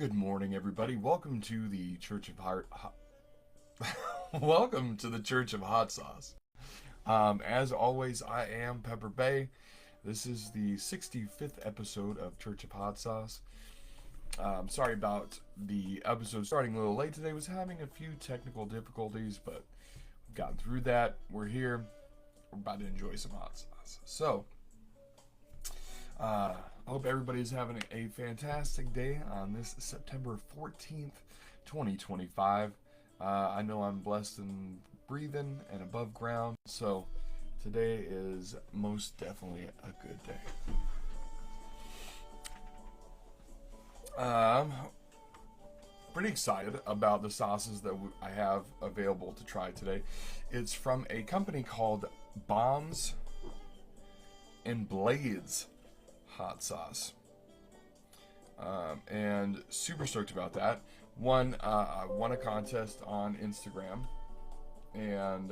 Good morning, everybody. Welcome to the Church of Welcome to the Church of Hot Sauce. As always, I am Pepper Bay. This is the 65th episode of Church of Hot Sauce. Sorry about the episode starting a little late today. Was having a few technical difficulties, but we've gotten through that. We're here. We're about to enjoy some hot sauce. So, I hope everybody's having a fantastic day on this September 14th, 2025. I know I'm blessed and breathing and above ground, so today is most definitely a good day. Pretty excited about the sauces that I have available to try today. It's from a company called Bombs and Blades hot sauce, and super stoked about that. I won a contest on Instagram, and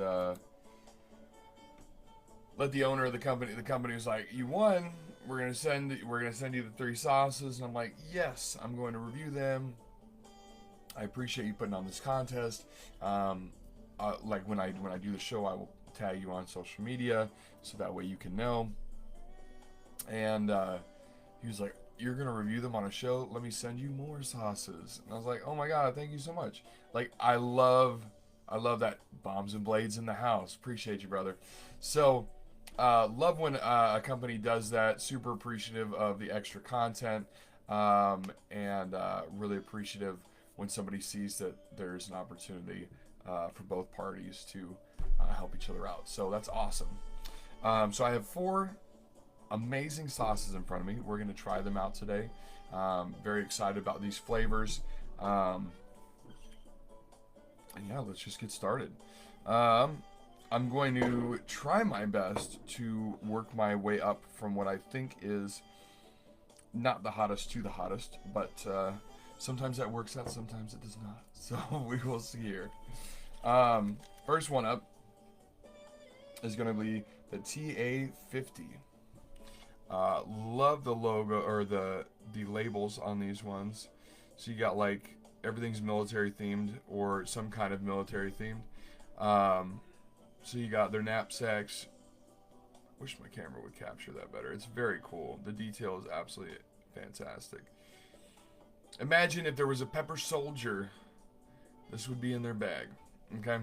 let the owner of the company was like, "You won. We're gonna send you the three sauces." And I'm like, "Yes, I'm going to review them. I appreciate you putting on this contest. Like when I do the show, I will tag you on social media so that way you can know." And he was like, "You're gonna review them on a show? Let me send you more sauces." And I was like, "Oh my god, thank you so much!" Like I love that Bombs and Blades in the house. Appreciate you, brother. So, love when a company does that. Super appreciative of the extra content, and really appreciative when somebody sees that there's an opportunity for both parties to help each other out. So that's awesome. So I have four amazing sauces in front of me. We're going to try them out today. Very excited about these flavors. And yeah, let's just get started. I'm going to try my best to work my way up from what I think is not the hottest to the hottest, but sometimes that works out, sometimes it does not. So we will see here. First one up is going to be the TA50. Love the logo or the labels on these ones. So you got like everything's military themed or some kind of military themed. So you got their knapsacks. Wish my camera would capture that better. It's very cool. The detail is absolutely fantastic. Imagine if there was a pepper soldier. This would be in their bag. Okay.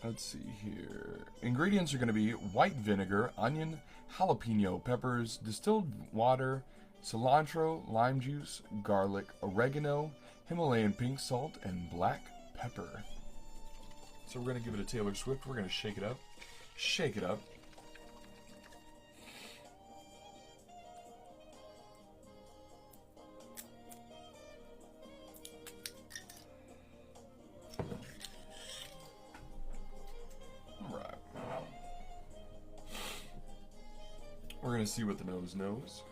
Let's see here. Ingredients are going to be white vinegar, onion, jalapeno peppers, distilled water, cilantro, lime juice, garlic, oregano, Himalayan pink salt, and black pepper. So we're going to give it a Taylor Swift. We're going to shake it up. Shake it up. We're going to see what the nose knows.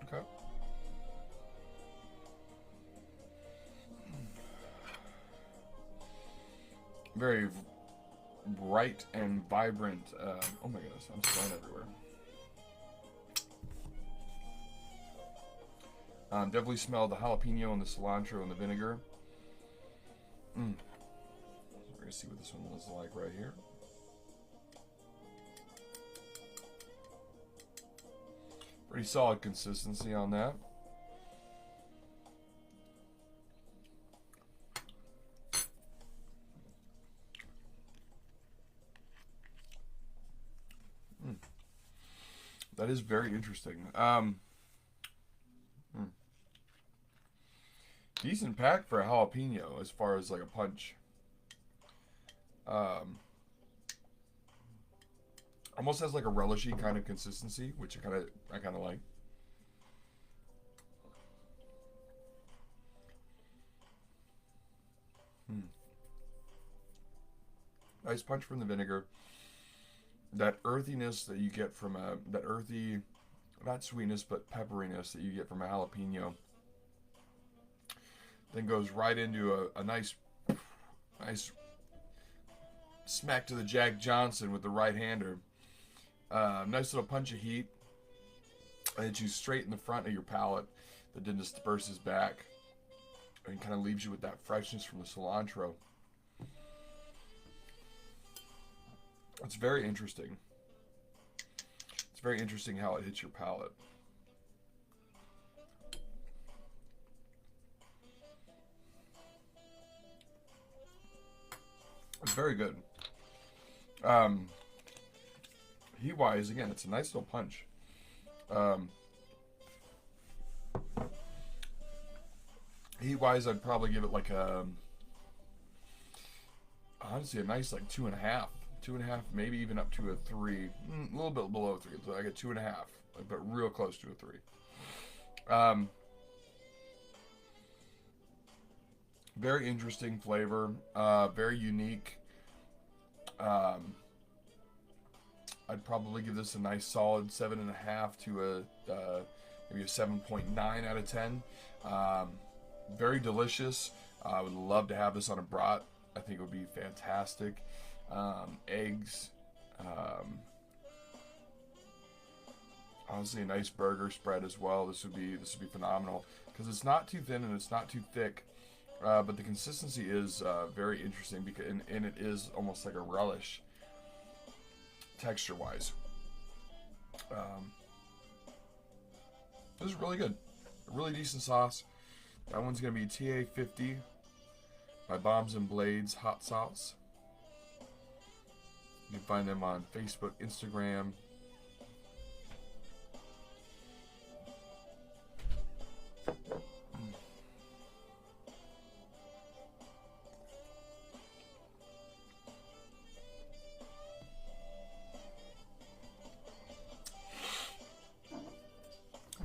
Okay. Very bright and vibrant. Oh my goodness, I'm sweating everywhere. Definitely smell the jalapeno and the cilantro and the vinegar. We're going to see what this one looks like right here. Pretty solid consistency on that. That is very interesting. Decent pack for a jalapeno as far as like a punch. Almost has like a relishy kind of consistency, which I kind of like. Nice punch from the vinegar. That earthiness that you get from that earthy, not sweetness, but pepperiness that you get from a jalapeno then goes right into a nice smack to the Jack Johnson with the right-hander. Nice little punch of heat. It hits you straight in the front of your palate that then disperses back and kind of leaves you with that freshness from the cilantro. It's very interesting. It's very interesting how it hits your palate. It's very good. Heat-wise, again, it's a nice little punch. Heat-wise, I'd probably give it like honestly, a nice like 2.5. 2.5, maybe even up to a 3. A little bit below 3. So I get 2.5, but real close to a 3. Very interesting flavor. Very unique. I'd probably give this a nice solid 7.5 to maybe a 7.9 out of 10. Very delicious. I would love to have this on a brat. I think it would be fantastic. Eggs. Honestly, a nice burger spread as well. This would be phenomenal because it's not too thin and it's not too thick. But the consistency is very interesting because and it is almost like a relish texture-wise. This is really good. A really decent sauce. That one's going to be TA50 by Bombs and Blades Hot Sauce. You can find them on Facebook, Instagram.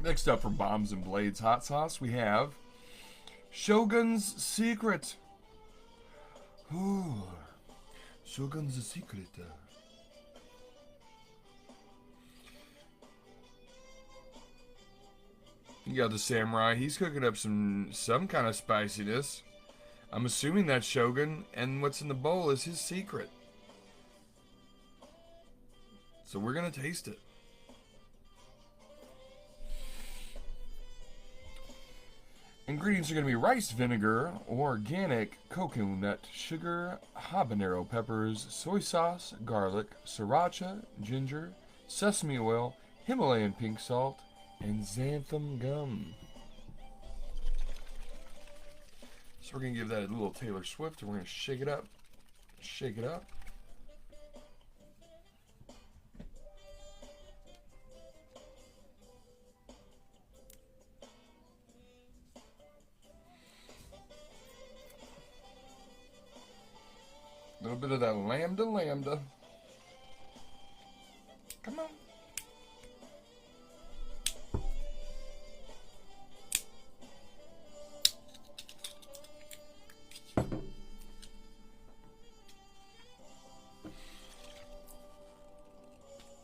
Next up from Bombs and Blades Hot Sauce, we have Shogun's Secret. Ooh, Shogun's Secret. You got the samurai. He's cooking up some kind of spiciness. I'm assuming that's Shogun, and what's in the bowl is his secret. So we're gonna taste it. Ingredients are going to be rice vinegar, organic coconut sugar, habanero peppers, soy sauce, garlic, sriracha, ginger, sesame oil, Himalayan pink salt, and xanthan gum. So we're going to give that a little Taylor Swift, and we're going to shake it up. Shake it up. A little bit of that lambda. Come on.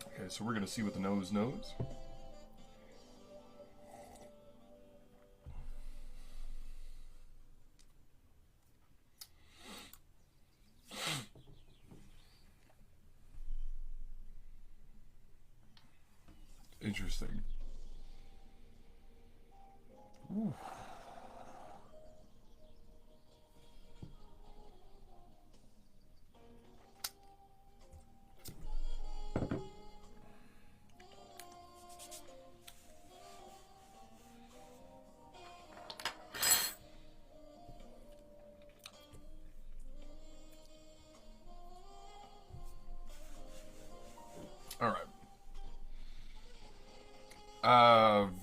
Okay, so we're going to see what the nose knows. Interesting. Ooh. All right.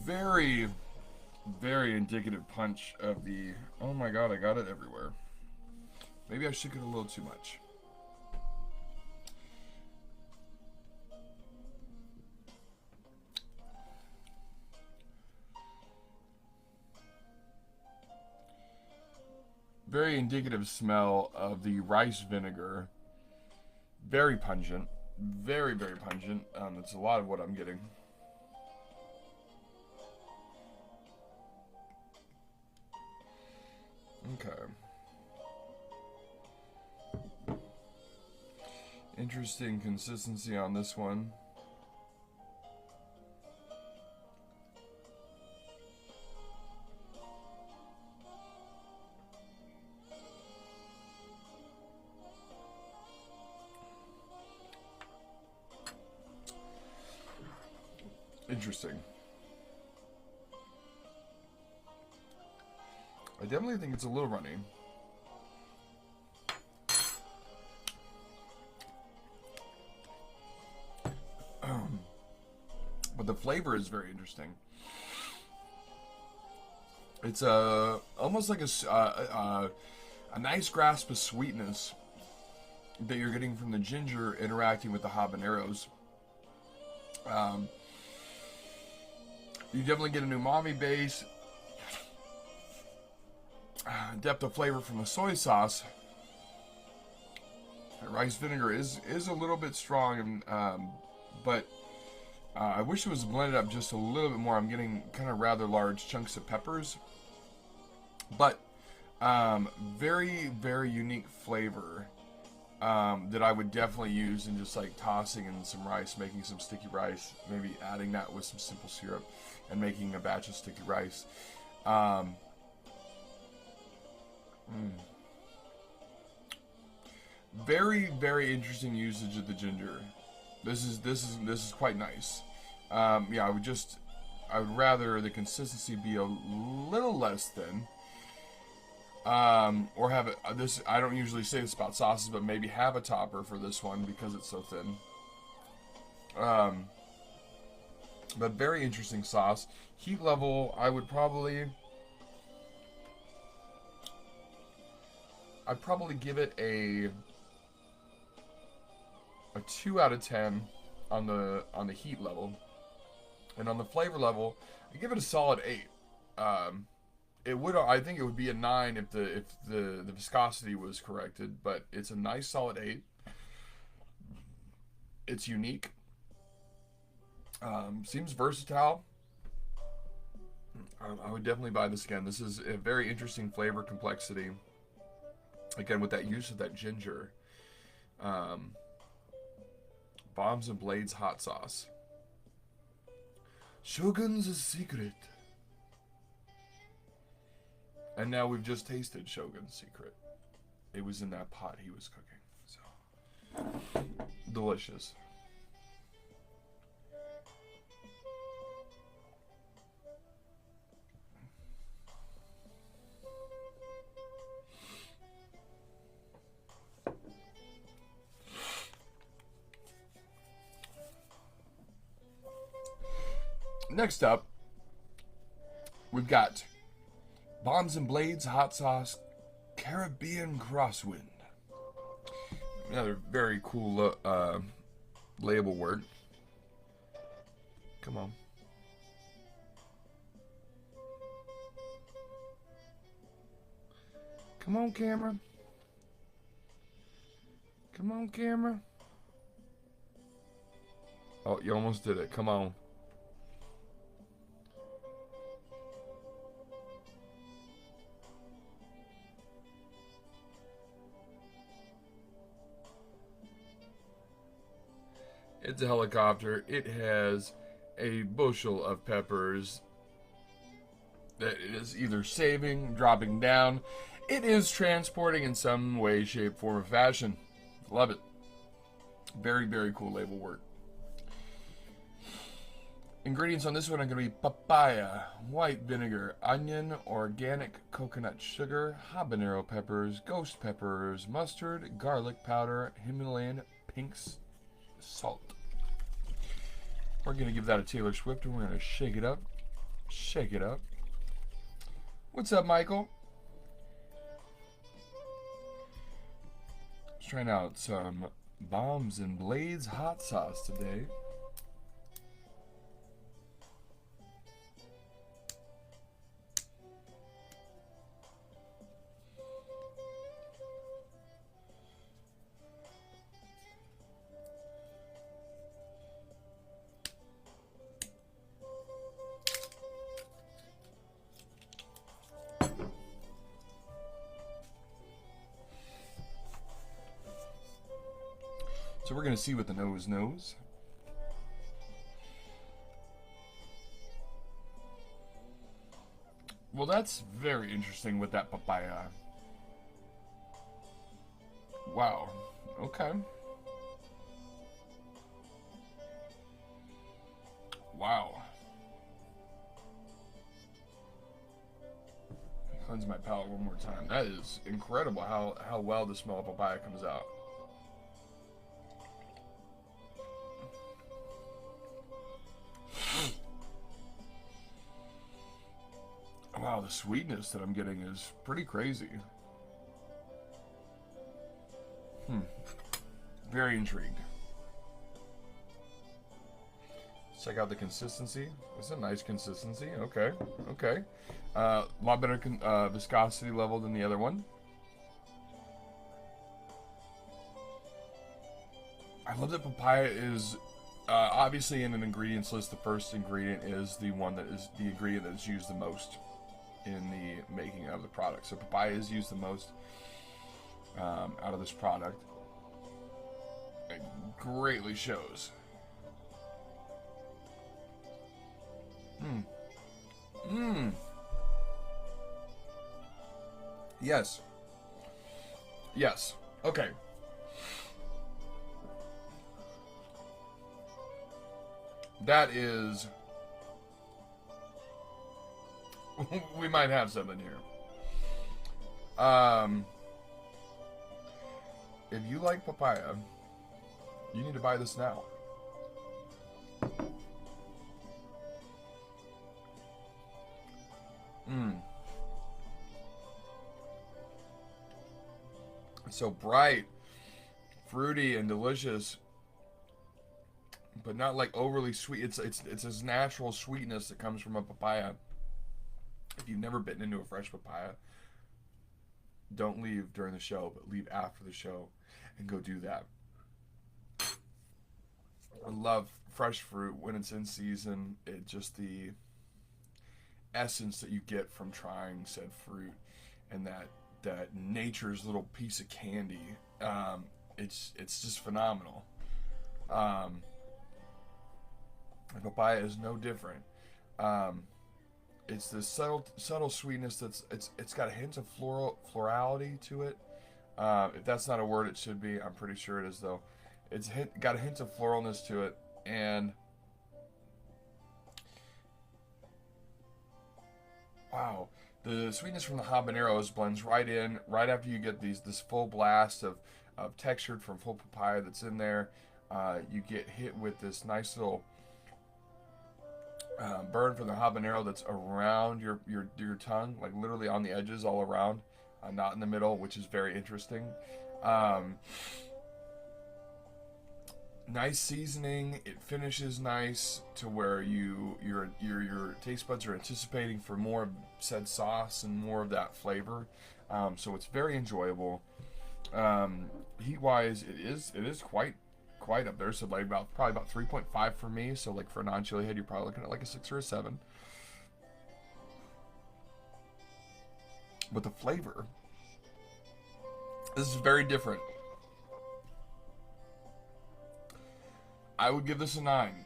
Very, very indicative punch of the, oh my god, I got it everywhere. Maybe I shook it a little too much. Very indicative smell of the rice vinegar. Very pungent. Very, very pungent. That's a lot of what I'm getting. Okay. Interesting consistency on this one. Interesting. I definitely think it's a little runny. But the flavor is very interesting. It's almost like a nice grasp of sweetness that you're getting from the ginger interacting with the habaneros. You definitely get an umami base, depth of flavor from the soy sauce. The rice vinegar is a little bit strong, but I wish it was blended up just a little bit more. I'm getting kind of rather large chunks of peppers, but very, very unique flavor that I would definitely use in just like tossing in some rice, making some sticky rice, maybe adding that with some simple syrup and making a batch of sticky rice. Very, very interesting usage of the ginger. This is quite nice. Yeah, I would rather the consistency be a little less thin. Or have it, this, I don't usually say this about sauces, but maybe have a topper for this one because it's so thin. But very interesting sauce. Heat level, I'd probably give it a 2 out of 10 on the heat level, and on the flavor level, I give it a solid 8. I think it would be a 9 if the viscosity was corrected, but it's a nice solid 8. It's unique. Seems versatile. I would definitely buy this again. This is a very interesting flavor complexity. Again, with that use of that ginger. Bombs and Blades hot sauce. Shogun's Secret. And now we've just tasted Shogun's Secret. It was in that pot he was cooking. So delicious. Next up, we've got Bombs and Blades hot sauce Caribbean Crosswind. Another very cool label work. Come on. Come on, camera. Come on, camera. Oh, you almost did it. Come on. It's a helicopter. It has a bushel of peppers that it is either saving, dropping down. It is transporting in some way, shape, form, or fashion. Love it. Very, very cool label work. Ingredients on this one are going to be papaya, white vinegar, onion, organic coconut sugar, habanero peppers, ghost peppers, mustard, garlic powder, Himalayan pink salt. We're going to give that a Taylor Swift and we're going to shake it up. Shake it up. What's up, Michael? Let's try out some Bombs and Blades hot sauce today. So we're going to see what the nose knows. Well, that's very interesting with that papaya. Wow. Okay. Wow. Cleanse my palate one more time. That is incredible how well the smell of papaya comes out. Wow, the sweetness that I'm getting is pretty crazy. Very intrigued. Check out the consistency. It's a nice consistency. Okay, okay. A lot better viscosity level than the other one. I love that papaya is obviously in an ingredients list. The first ingredient is the one that is the ingredient that is used the most in the making of the product. So papaya is used the most out of this product. It greatly shows. Yes. Yes. Okay. That is... we might have something here. If you like papaya, you need to buy this now. It's so bright, fruity, and delicious, but not like overly sweet. It's this natural sweetness that comes from a papaya. If you've never bitten into a fresh papaya, don't leave during the show, but leave after the show and go do that. I love fresh fruit when it's in season. It just the essence that you get from trying said fruit and that nature's little piece of candy. It's just phenomenal. Papaya is no different. It's this subtle sweetness that's it's got a hint of florality to it. If that's not a word, it should be. I'm pretty sure it is though. It's got a hint of floralness to it, and wow, the sweetness from the habaneros blends right in right after you get this full blast of textured from full papaya that's in there. You get hit with this nice little burn from the habanero that's around your tongue, like literally on the edges all around, not in the middle, which is very interesting. Nice seasoning. It finishes nice to where your taste buds are anticipating for more of said sauce and more of that flavor. So it's very enjoyable. Heat wise, it is quite up there. So like probably about 3.5 for me. So like for a non-chili head, you're probably looking at like a 6 or a 7. But the flavor, this is very different. I would give this a 9.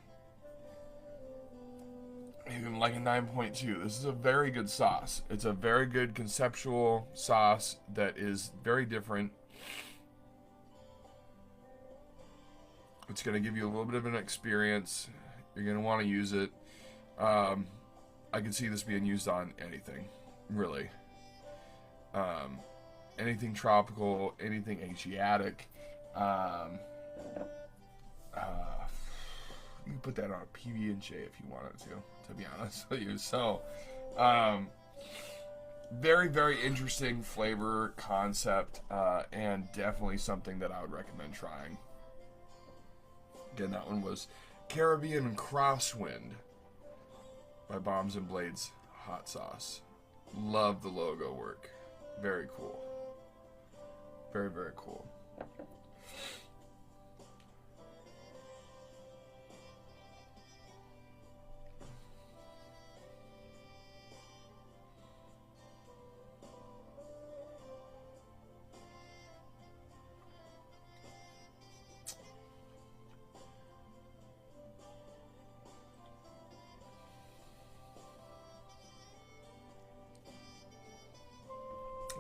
Even like a 9.2. This is a very good sauce. It's a very good conceptual sauce that is very different. It's going to give you a little bit of an experience. You're going to want to use it. I can see this being used on anything, really. Anything tropical, anything Asiatic. You can put that on a PB&J if you wanted to be honest with you. So, very, very interesting flavor concept, and definitely something that I would recommend trying. Again, that one was Caribbean Crosswind by Bombs and Blades Hot Sauce. Love the logo work. Very cool. Very, very cool.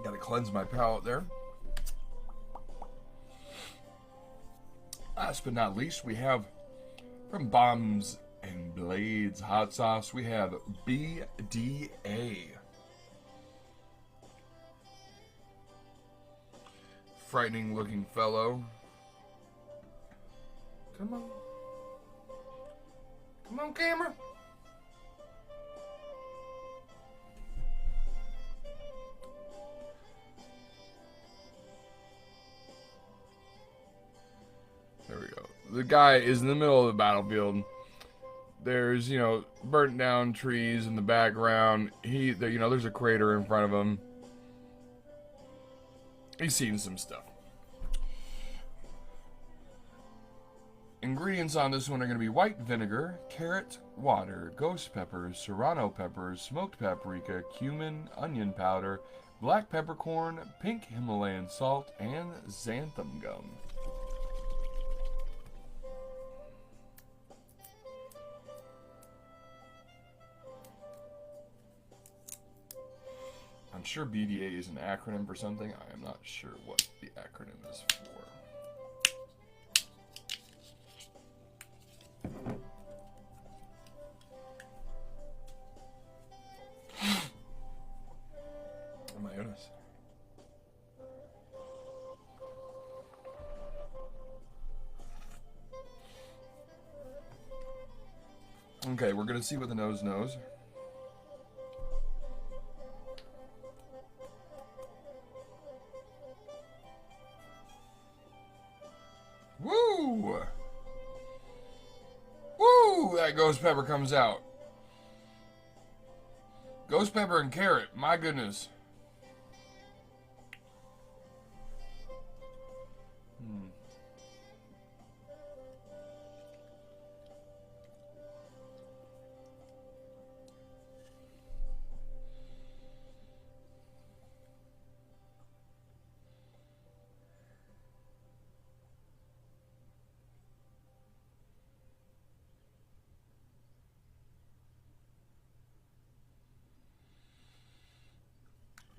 Got to cleanse my palate there. Last but not least, we have from Bombs and Blades Hot Sauce, we have BDA. Frightening looking fellow. Come on. Come on, camera. There we go. The guy is in the middle of the battlefield. There's, burnt down trees in the background. There's a crater in front of him. He's seen some stuff. Ingredients on this one are going to be white vinegar, carrot, water, ghost peppers, serrano peppers, smoked paprika, cumin, onion powder, black peppercorn, pink Himalayan salt, and xanthan gum. I'm sure BDA is an acronym for something. I am not sure what the acronym is for. Oh my goodness. Okay, we're gonna see what the nose knows. Woo! Woo! That ghost pepper comes out. Ghost pepper and carrot, my goodness.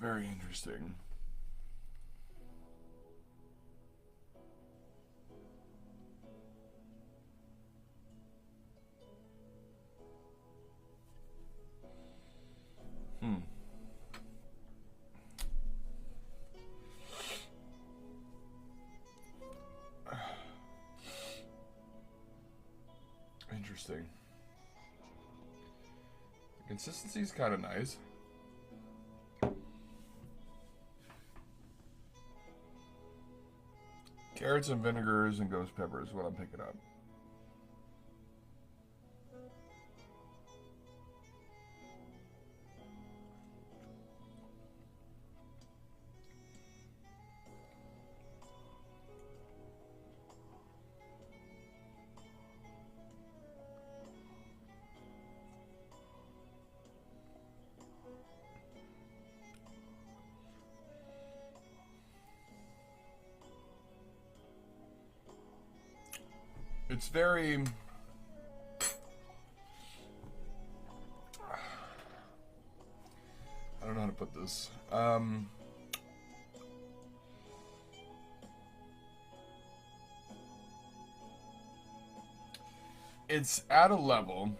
Very interesting. Interesting. The consistency is kind of nice. Carrots and vinegars and ghost pepper is what I'm picking up. It's very... I don't know how to put this. It's at a level...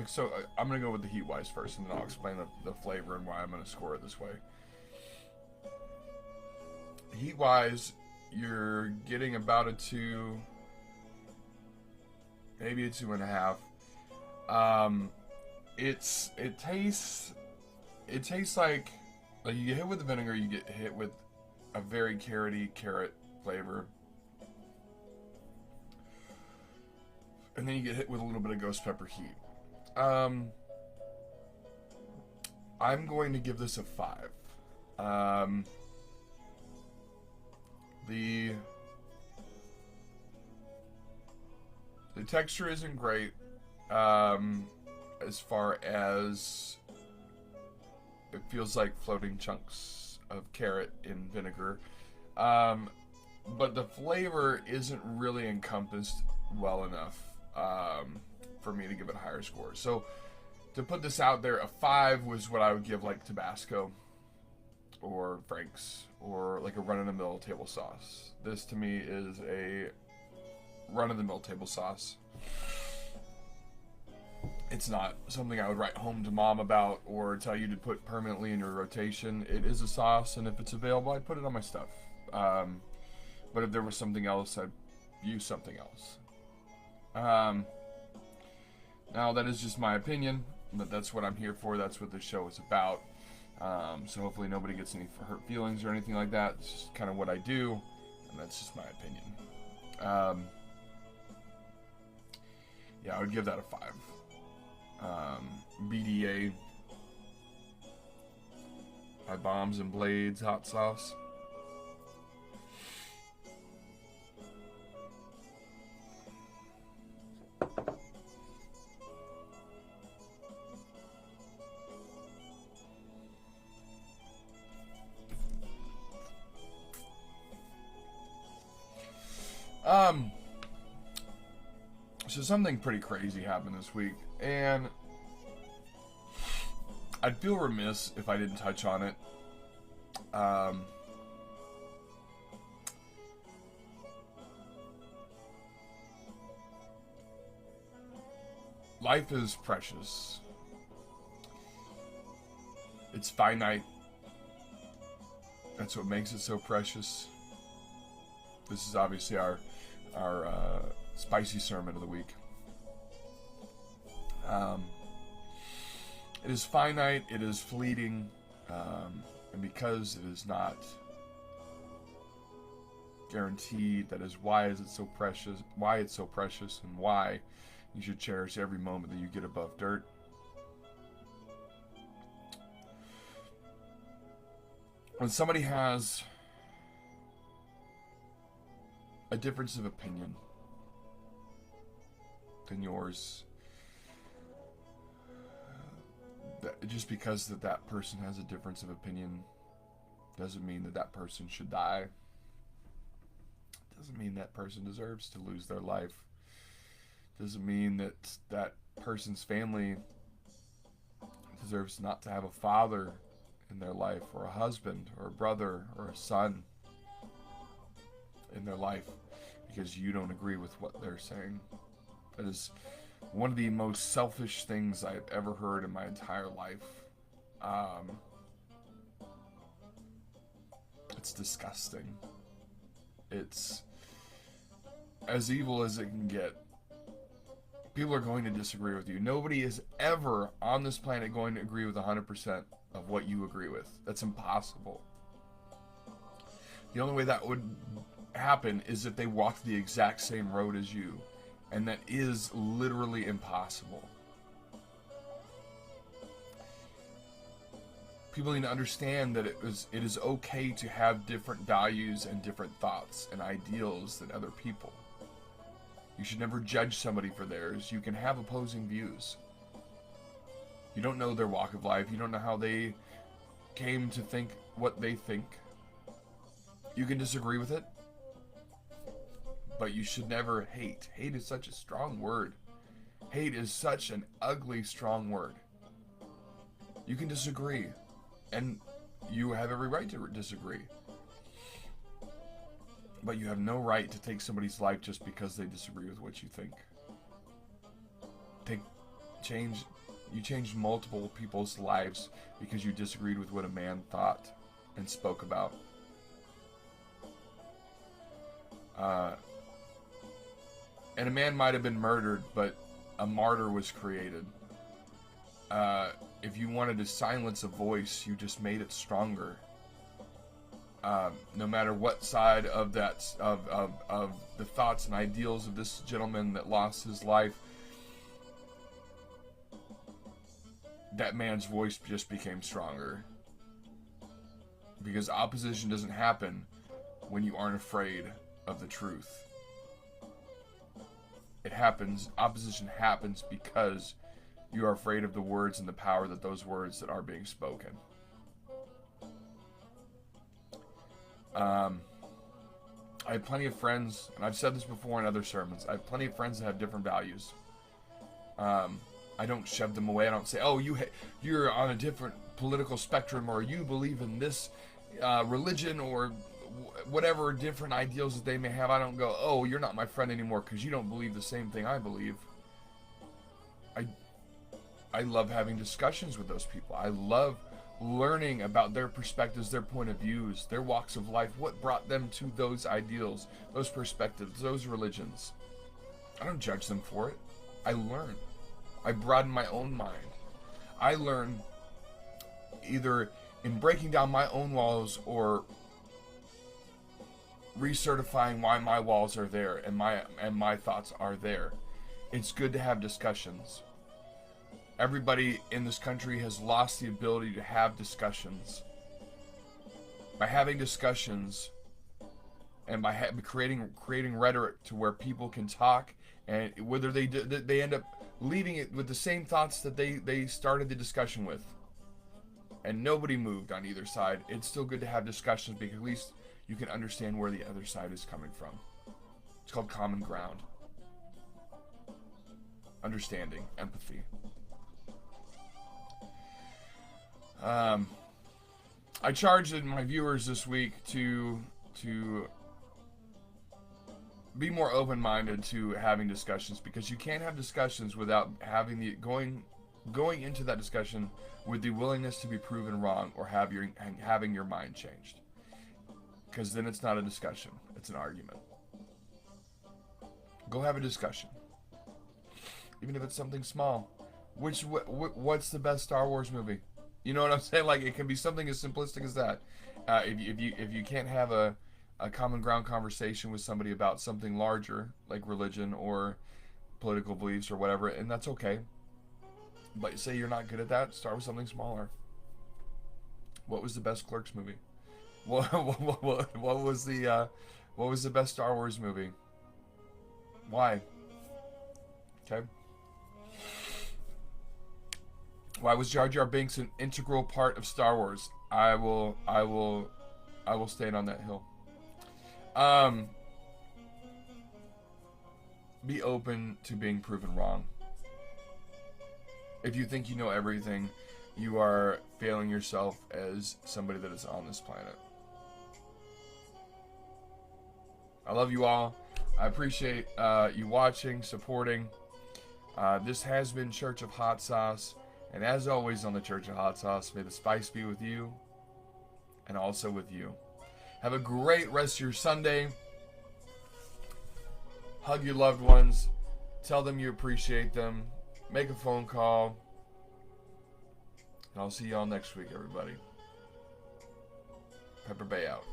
So I'm going to go with the heat-wise first, and then I'll explain the flavor and why I'm going to score it this way. Heat-wise, you're getting about a 2... maybe a 2.5. It tastes like you get hit with the vinegar, you get hit with a very carrot flavor, and then you get hit with a little bit of ghost pepper heat. I'm going to give this a 5. The texture isn't great, as far as it feels like floating chunks of carrot in vinegar. But the flavor isn't really encompassed well enough for me to give it a higher score. So to put this out there, a 5 was what I would give like Tabasco. or Frank's or like a run-of-the-mill table sauce. This to me is a run-of-the-mill table sauce. It's not something I would write home to mom about or tell you to put permanently in your rotation. It is a sauce, and if it's available, I'd put it on my stuff. But if there was something else, I'd use something else. Now, that is just my opinion, but that's what I'm here for. That's what the show is about. So hopefully nobody gets any hurt feelings or anything like that. It's just kind of what I do, and that's just my opinion. Yeah, I would give that a 5. BDA by Bombs and Blades hot sauce. So something pretty crazy happened this week, and I'd feel remiss if I didn't touch on it. Life is precious. It's finite. That's what makes it so precious. This is obviously our spicy sermon of the week. It is finite, it is fleeting, and because it is not guaranteed, that is why is it so precious, why it's so precious, and why you should cherish every moment that you get above dirt. When somebody has a difference of opinion than yours, just because that person has a difference of opinion doesn't mean that person should die. Doesn't mean that person deserves to lose their life. Doesn't mean that person's family deserves not to have a father in their life, or a husband, or a brother, or a son in their life because you don't agree with what they're saying. That is one of the most selfish things I've ever heard in my entire life. It's disgusting. It's as evil as it can get. People are going to disagree with you. Nobody is ever on this planet going to agree with 100% of what you agree with. That's impossible. The only way that would happen is if they walked the exact same road as you. And that is literally impossible. People need to understand that it is okay to have different values and different thoughts and ideals than other people. You should never judge somebody for theirs. You can have opposing views. You don't know their walk of life. You don't know how they came to think what they think. You can disagree with it. But you should never hate. Hate is such a strong word. Hate is such an ugly, strong word. You can disagree. And you have every right to disagree. But you have no right to take somebody's life just because they disagree with what you think. You changed multiple people's lives because you disagreed with what a man thought and spoke about. And a man might have been murdered, but a martyr was created. If you wanted to silence a voice, you just made it stronger. No matter what side of that of the thoughts and ideals of this gentleman that lost his life, that man's voice just became stronger. Because opposition doesn't happen when you aren't afraid of the truth. Opposition happens because you are afraid of the words and the power that those words that are being spoken. I have plenty of friends, and I've said this before in other sermons, I have plenty of friends that have different values. I don't shove them away. I don't say, oh, you're on a different political spectrum, or you believe in this religion, or whatever different ideals that they may have, I don't go, oh, you're not my friend anymore because you don't believe the same thing I believe. I love having discussions with those people. I love learning about their perspectives, their point of views, their walks of life, what brought them to those ideals, those perspectives, those religions. I don't judge them for it. I learn. I broaden my own mind. I learn either in breaking down my own walls or recertifying why my walls are there and my thoughts are there. It's good to have discussions. Everybody in this country has lost the ability to have discussions. By having discussions and by creating rhetoric to where people can talk, and whether they end up leaving it with the same thoughts that they started the discussion with, and nobody moved on either side, it's still good to have discussions because at least you can understand where the other side is coming from. It's called common ground. Understanding, empathy. I charged my viewers this week to be more open-minded to having discussions, because you can't have discussions without having the going into that discussion with the willingness to be proven wrong or having your mind changed. Because then it's not a discussion, it's an argument. Go have a discussion, even if it's something small. What's the best Star Wars movie? You know what I'm saying? Like, it can be something as simplistic as that. If you can't have a common ground conversation with somebody about something larger, like religion or political beliefs or whatever, and that's okay. But say you're not good at that, start with something smaller. What was the best Clerks movie? What was the best Star Wars movie? Why? Okay. Why was Jar Jar Binks an integral part of Star Wars? I will stand on that hill. Be open to being proven wrong. If you think you know everything, you are failing yourself as somebody that is on this planet. I love you all. I appreciate you watching, supporting. This has been Church of Hot Sauce. And as always on the Church of Hot Sauce, may the spice be with you and also with you. Have a great rest of your Sunday. Hug your loved ones. Tell them you appreciate them. Make a phone call. And I'll see y'all next week, everybody. Pepper Bay out.